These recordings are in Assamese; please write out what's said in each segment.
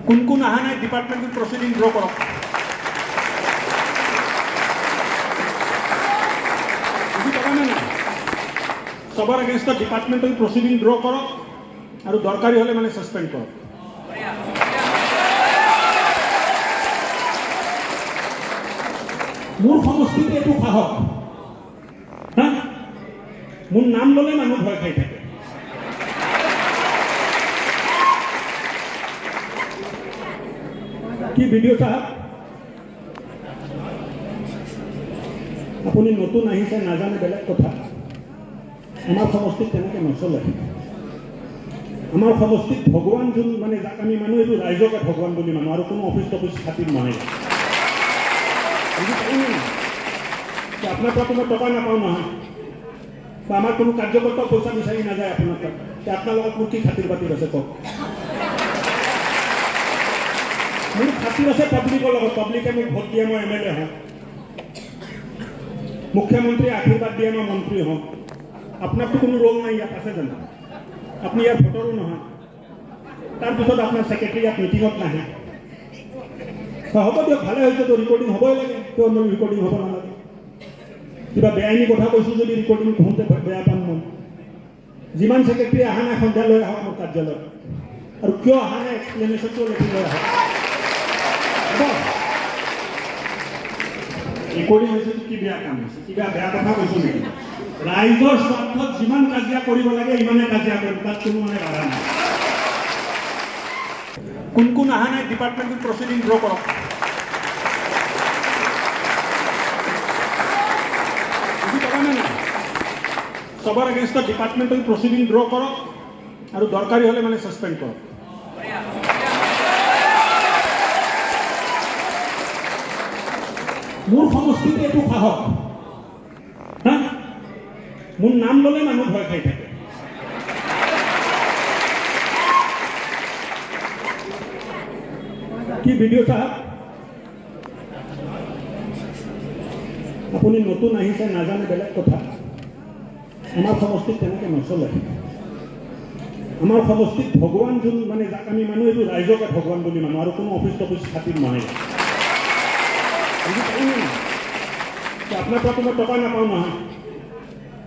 কোন আহা নাই ডিপার্টমেন্টাল প্রসিডিং ড্র করক বুঝি পাবা না সবার এগেইনস্ট ডিপার্টমেন্টাল প্রসিডিং ড্র করক আর দরকারি হলে মানে সাসপেন্ড করক মোৰ সমষ্টিতে এইটো সাহস হ্যাঁ মোৰ নাম ললে মানুহ ভয় খাই থাকে কি ভিডিও সাহেব আপুনি নতুন আহিছে নাজানে বেলেগ কথা আমাৰ সমষ্টিত তেনেকৈ নচলে আমাৰ সমষ্টিত ভগৱান যোন মানে যাক আমি মানুহ এইটো ৰাইজকে ভগৱান বুলি মানুহ আৰু কোনো অফিচ টফিচ খাতিৰ নহয় আপোনাৰ পৰা কোনো টকা নাপাওঁ নহয় বা আমাৰ কোনো কাৰ্যকৰ্তা পইচা বিচাৰি নাযায় আপোনাৰ তাত আপোনাৰ লগত মোৰ কি খাতিৰ বাতিৰ আছে কওক মোৰ খাতিৰ আছে পাব্লিকৰ লগত পাব্লিকে মোক ভোট দিয়ে মই MLA হওঁ মুখ্যমন্ত্ৰীয়ে আশীৰ্বাদ দিয়ে মই মন্ত্ৰী হওঁ আপোনাৰতো কোনো ৰোল নাই ইয়াত আছে জানো আপুনি ইয়াৰ ভোটৰো নহয় তাৰপিছত আপোনাৰ ছেক্ৰেটাৰী ইয়াত মিটিঙত নাহে হ'ব দিয়ক ভালে হৈছেতো ৰেকৰ্ডিং হ'বই লাগে কিয় মোৰ ৰেকৰ্ডিং হ'ব নালাগে কিবা বেআইনী কথা কৈছোঁ যদি ৰেকৰ্ডিং হওঁতে বেয়া পাম মই যিমান ছেক্ৰেটাৰী অহা নাই সন্ধিয়া লৈ আহক মোৰ কাৰ্যালয়ত আৰু কিয় অহা নাই এক্সপ্লেনেশ্যনটো লিখি লৈ আহক ৰেকৰ্ডিং হৈছে কি বেয়া কাম হৈছে কিবা বেয়া কথা কৈছোঁ নেকি ৰাইজৰ স্বাৰ্থত যিমান কাজিয়া কৰিব লাগে ইমানে কাজিয়া কৰিম তাত কোনো মানে বাধা নাই কোন আহা নাই ডিপার্টমেন্টাল প্রসিডিং ড্র করক বুঝি পাবা না সবার এগেইনস্ট ডিপার্টমেন্টাল প্রসিডিং ড্র করক আর দরকারি হলে মানে সাসপেন্ড করক মোৰ সমষ্টিতে এইটো সাহস হ্যাঁ মোৰ নাম ললে মানুহ ভয় খাই থাকে কি ভিডিও সাহেব আপুনি নতুন আহিছে নাজানে বেলেগ কথা আমাৰ সমষ্টিত তেনেকৈ নচলে আমাৰ সমষ্টিত ভগৱান যোন মানে যাক আমি মানুহ এইটো ৰাইজকে ভগৱান বুলি মানুহ আৰু কোনো অফিচ টফিচ খাতিৰ নহয় আপোনাৰ পৰা কোনো টকা নাপাওঁ নহয়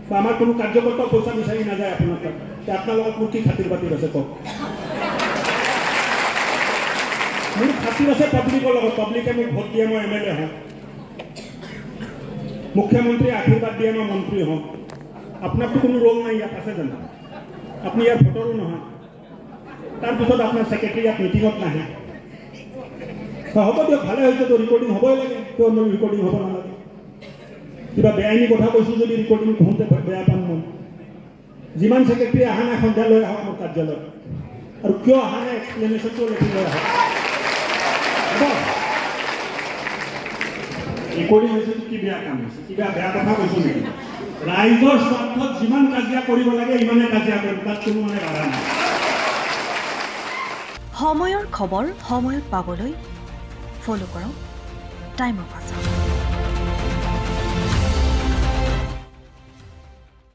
বা আমাৰ কোনো কাৰ্যকৰ্তা পইচা বিচাৰি নাযায় আপোনাৰ তাত আপোনাৰ লগত মোৰ কি খাতিৰ বাতিৰ আছে কওক মোৰ খাতিৰ আছে পাব্লিকৰ লগত পাব্লিকে মোক ভোট দিয়ে মই MLA হওঁ মুখ্যমন্ত্ৰীয়ে আশীৰ্বাদ দিয়ে মই মন্ত্ৰী হওঁ আপোনাৰতো কোনো ৰোল নাই ইয়াত আছে জানো আপুনি ইয়াৰ ভোটৰো নহয় তাৰপিছত আপোনাৰ ছেক্ৰেটাৰী ইয়াত মিটিঙত নাহে হ'ব দিয়ক ভালে হৈছেতো ৰেকৰ্ডিং হ'বই লাগে কিয় মোৰ ৰেকৰ্ডিং হ'ব নালাগে কিবা বেআইনী কথা কৈছোঁ যদি ৰেকৰ্ডিং হওঁতে বেয়া পাম মই যিমান ছেক্ৰেটাৰী অহা নাই সন্ধিয়া লৈ আহক মোৰ কাৰ্যালয়ত আৰু কিয় অহা নাই এক্সপ্লেনেশ্যনটো লিখি লৈ আহক ৰেকৰ্ডিং হৈছে কি বেয়া কাম হৈছে কিবা বেয়া কথা কৈছোঁ নেকি ৰাইজৰ স্বাৰ্থত যিমান কাজিয়া কৰিব লাগে ইমানে কাজিয়া কৰিম তাত কোনো মানে বাধা নাই সময়ৰ খবৰ সময়ত পাবলৈ ফলো কৰক টাইম অফ আছাম।